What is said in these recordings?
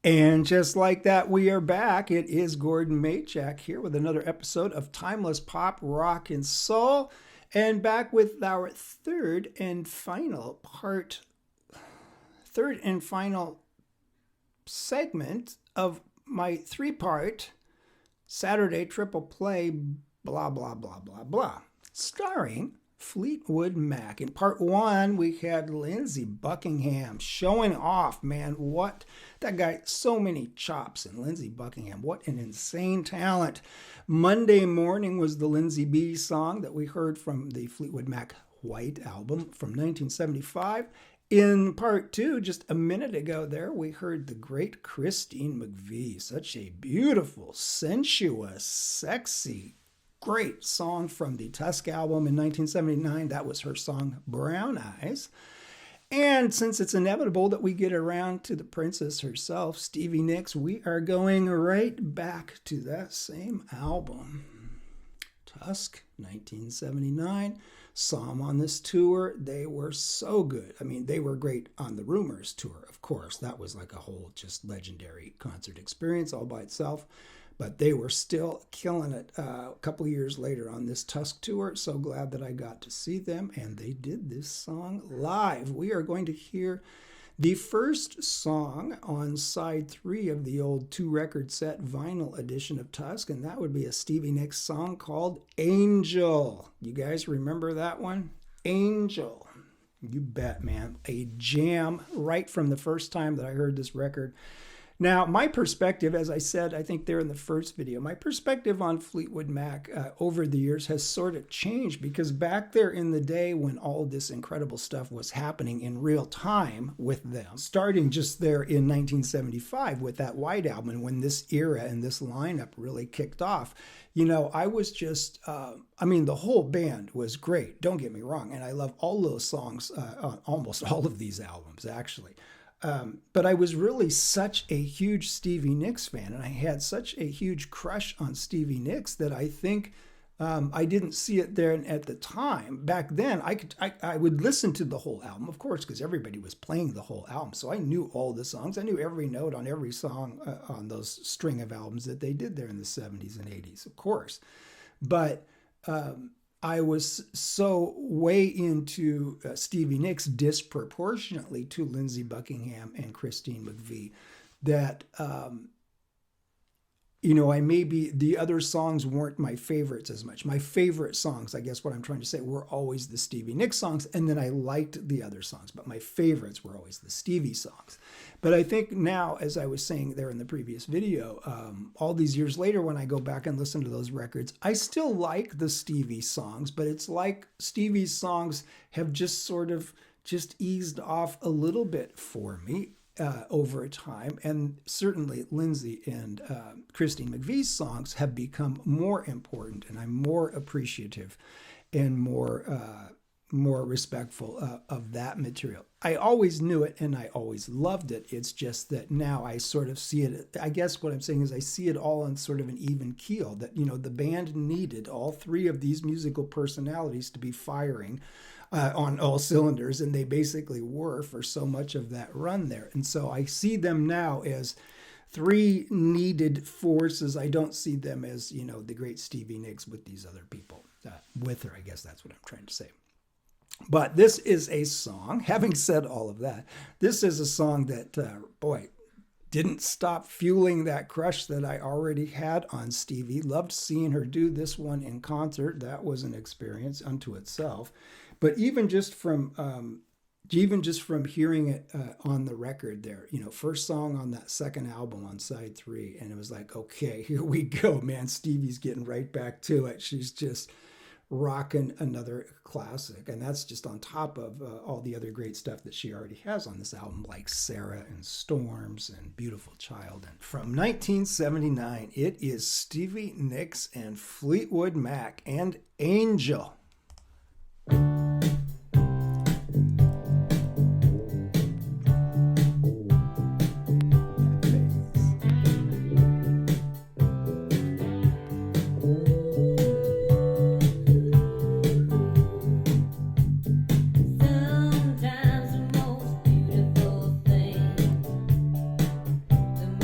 And just like that, we are back. It is Gordon Maychak here with another episode of Timeless Pop, Rock, and Soul. And back with our third and final segment of my three-part Saturday triple play, blah, blah, blah, blah, blah, starring Fleetwood Mac. In part one, we had Lindsey Buckingham showing off, man. What? That guy, so many chops. And Lindsey Buckingham, what an insane talent. Monday Morning was the Lindsey B song that we heard from the Fleetwood Mac White album from 1975. In part two, just a minute ago there, we heard the great Christine McVie. Such a beautiful, sensuous, sexy, great song from the Tusk album in 1979. That was her song, Brown Eyes. And since it's inevitable that we get around to the princess herself, Stevie Nicks, we are going right back to that same album. Tusk, 1979. Saw them on this tour. They were so good. I mean, they were great on the Rumors tour, of course. That was like a whole just legendary concert experience all by itself. But they were still killing it a couple years later on this Tusk tour. So glad that I got to see them, and they did this song live. We are going to hear the first song on side 3 of the old 2-record set vinyl edition of Tusk, and that would be a Stevie Nicks song called Angel. You guys remember that one? Angel. You bet, man. A jam right from the first time that I heard this record. Now, my perspective, as I said, I think there in the first video, my perspective on Fleetwood Mac over the years has sort of changed, because back there in the day when all this incredible stuff was happening in real time with them, starting just there in 1975 with that White Album, and when this era and this lineup really kicked off, you know, I was just, the whole band was great, don't get me wrong, and I love all those songs, almost all of these albums, actually. But I was really such a huge Stevie Nicks fan, and I had such a huge crush on Stevie Nicks that I think I didn't see it there at the time. Back then, I would listen to the whole album, of course, because everybody was playing the whole album. So I knew all the songs. I knew every note on every song on those string of albums that they did there in the 70s and 80s, of course. But I was so way into Stevie Nicks disproportionately to Lindsey Buckingham and Christine McVie that, the other songs weren't my favorites as much. My favorite songs, I guess what I'm trying to say, were always the Stevie Nicks songs, and then I liked the other songs, but my favorites were always the Stevie songs. But I think now, as I was saying there in the previous video, all these years later, when I go back and listen to those records, I still like the Stevie songs, but it's like Stevie's songs have just sort of just eased off a little bit for me over time. And certainly Lindsey and Christine McVie's songs have become more important, and I'm more appreciative and more respectful of that material. I always knew it and I always loved it. It's just that now I sort of see it. I guess what I'm saying is I see it all on sort of an even keel, that, you know, the band needed all three of these musical personalities to be firing on all cylinders, and they basically were for so much of that run there. And so I see them now as three needed forces. I don't see them as, you know, the great Stevie Nicks with these other people with her. I guess that's what I'm trying to say. But this is a song, having said all of that, this is a song that, didn't stop fueling that crush that I already had on Stevie. Loved seeing her do this one in concert. That was an experience unto itself. But even just from hearing it on the record there, you know, first song on that second album on side 3, and it was like, okay, here we go, man. Stevie's getting right back to it. She's just rocking another classic, and that's just on top of all the other great stuff that she already has on this album, like Sarah and Storms and Beautiful Child. And from 1979, it is Stevie Nicks and Fleetwood Mac and Angel. Sometimes the most beautiful thing, the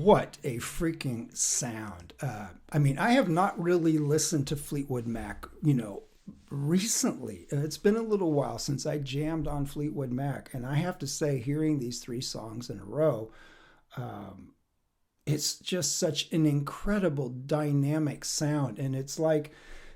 what a freaking sound. I mean, I have not really listened to Fleetwood Mac, recently. It's been a little while since I jammed on Fleetwood Mac. And I have to say, hearing these three songs in a row, it's just such an incredible dynamic sound. And it's like,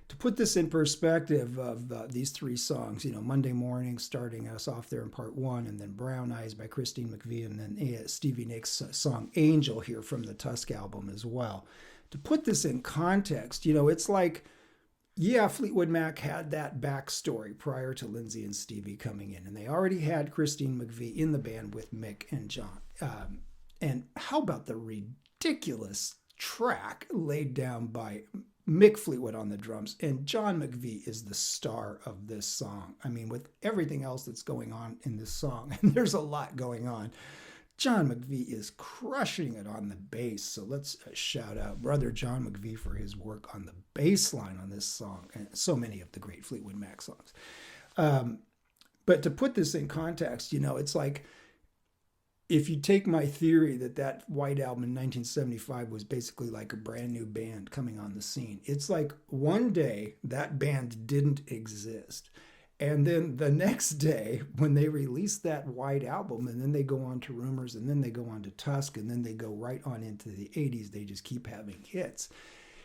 to put this in perspective of these three songs, Monday Morning starting us off there in part one, and then Brown Eyes by Christine McVie, and then Stevie Nicks' song Angel here from the Tusk album as well. To put this in context, it's like, yeah, Fleetwood Mac had that backstory prior to Lindsay and Stevie coming in, and they already had Christine McVie in the band with Mick and John. And how about the ridiculous track laid down by Mick Fleetwood on the drums, and John McVie is the star of this song. I mean, with everything else that's going on in this song, and there's a lot going on, John McVie is crushing it on the bass. So let's shout out brother John McVie for his work on the bass line on this song, and so many of the great Fleetwood Mac songs. But to put this in context, it's like, if you take my theory that White Album in 1975 was basically like a brand new band coming on the scene, it's like one day that band didn't exist. And then the next day, when they release that White Album, and then they go on to Rumors, and then they go on to Tusk, and then they go right on into the 80s, they just keep having hits.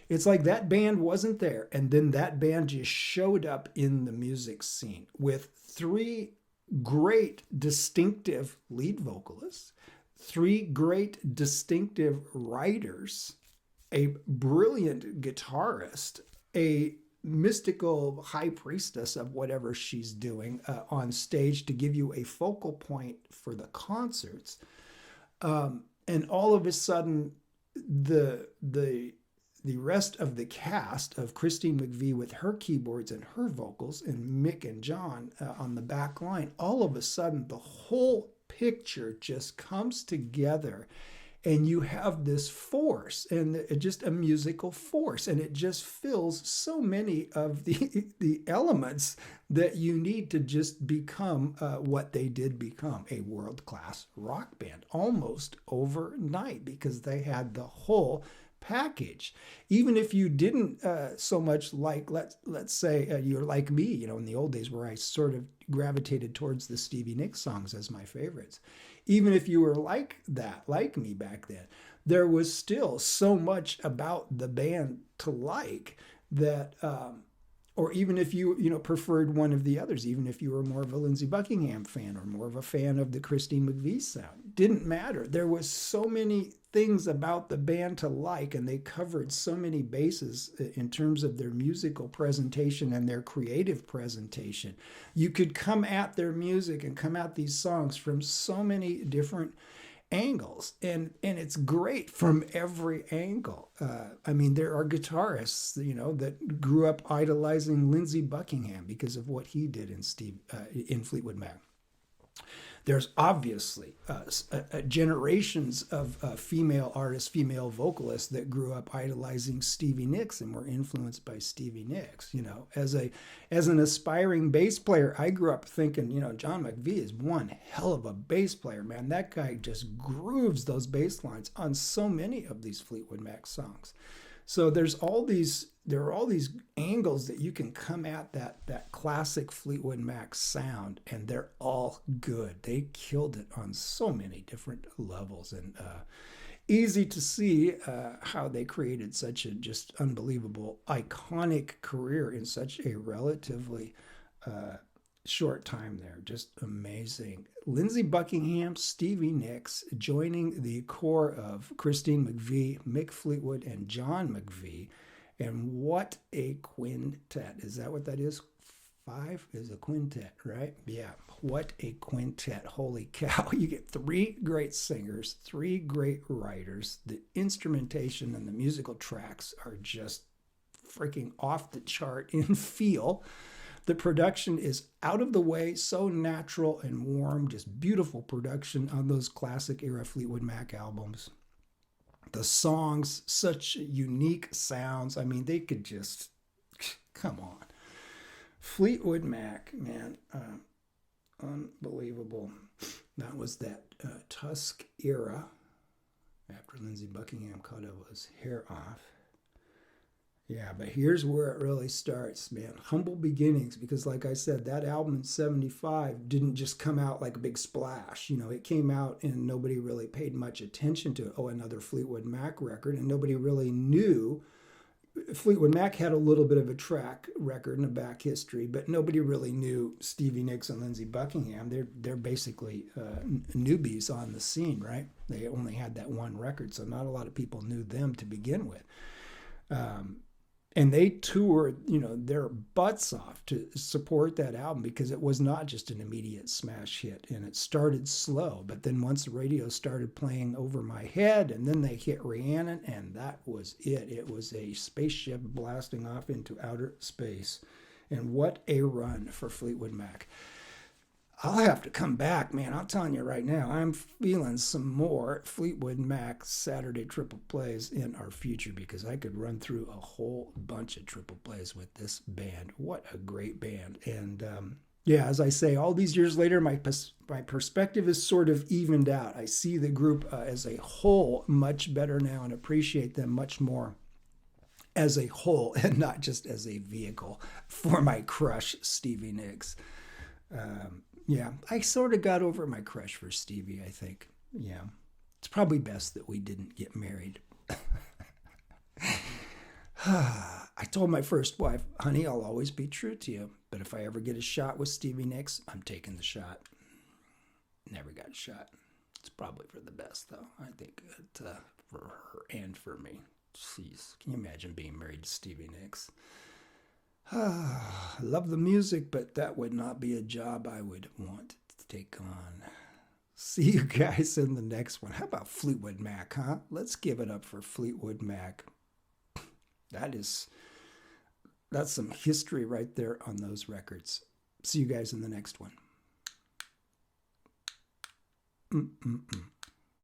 It's like that band wasn't there, and then that band just showed up in the music scene with three great distinctive lead vocalists, three great distinctive writers, a brilliant guitarist, a mystical high priestess of whatever she's doing on stage to give you a focal point for the concerts. And all of a sudden, the rest of the cast of Christine McVie with her keyboards and her vocals, and Mick and John on the back line, all of a sudden the whole picture just comes together, and you have this force, and just a musical force, and it just fills so many of the elements that you need to just become what they did become, a world-class rock band, almost overnight, because they had the whole package. Even if you didn't so much like, let's say you're like me, in the old days where I sort of gravitated towards the Stevie Nicks songs as my favorites. Even if you were like that, like me back then, there was still so much about the band to like that, or even if you preferred one of the others, even if you were more of a Lindsey Buckingham fan or more of a fan of the Christine McVie sound, didn't matter. There was so many things about the band to like, and they covered so many bases in terms of their musical presentation and their creative presentation. You could come at their music and come at these songs from so many different angles, and it's great from every angle. I mean, there are guitarists, that grew up idolizing Lindsey Buckingham because of what he did in Fleetwood Mac. There's obviously generations of female artists, female vocalists that grew up idolizing Stevie Nicks and were influenced by Stevie Nicks. As an aspiring bass player, I grew up thinking, John McVie is one hell of a bass player, man. That guy just grooves those bass lines on so many of these Fleetwood Mac songs. So there are all these angles that you can come at that classic Fleetwood Mac sound, and they're all good. They killed it on so many different levels, and easy to see how they created such a just unbelievable, iconic career in such a relatively short time there. Just amazing. Lindsey Buckingham, Stevie Nicks joining the core of Christine McVie, Mick Fleetwood, and John McVie. And what a quintet. Is that what that is? 5 is a quintet, right? Yeah. What a quintet. Holy cow. You get 3 great singers, 3 great writers. The instrumentation and the musical tracks are just freaking off the chart in feel. The production is out of the way, so natural and warm, just beautiful production on those classic era Fleetwood Mac albums. The songs, such unique sounds. I mean, they could just, come on. Fleetwood Mac, man, unbelievable. That was that Tusk era. after Lindsey Buckingham cut his hair off. Yeah, but here's where it really starts, man. Humble beginnings, because like I said, that album in 75 didn't just come out like a big splash. You know, it came out and nobody really paid much attention to it. Oh, another Fleetwood Mac record, and nobody really knew. Fleetwood Mac had a little bit of a track record and a back history, but nobody really knew Stevie Nicks and Lindsey Buckingham. They're basically newbies on the scene, right? They only had that one record, so not a lot of people knew them to begin with. And they toured, you know, their butts off to support that album because it was not just an immediate smash hit. And it started slow, but then once the radio started playing Over My Head, and then they hit Rhiannon, and that was it. It was a spaceship blasting off into outer space. And what a run for Fleetwood Mac. I'll have to come back, man. I'm telling you right now, I'm feeling some more Fleetwood Mac Saturday triple plays in our future because I could run through a whole bunch of triple plays with this band. What a great band. And yeah, as I say, all these years later, my perspective is sort of evened out. I see the group as a whole much better now and appreciate them much more as a whole and not just as a vehicle for my crush, Stevie Nicks. Yeah, I sort of got over my crush for Stevie, I think. Yeah, it's probably best that we didn't get married. I told my first wife, honey, I'll always be true to you, but if I ever get a shot with Stevie Nicks, I'm taking the shot. Never got a shot. It's probably for the best, though. I think for her and for me. Jeez, can you imagine being married to Stevie Nicks? I love the music, but that would not be a job I would want to take on. See you guys in the next one. How about Fleetwood Mac, huh? Let's give it up for Fleetwood Mac. That's some history right there on those records. See you guys in the next one.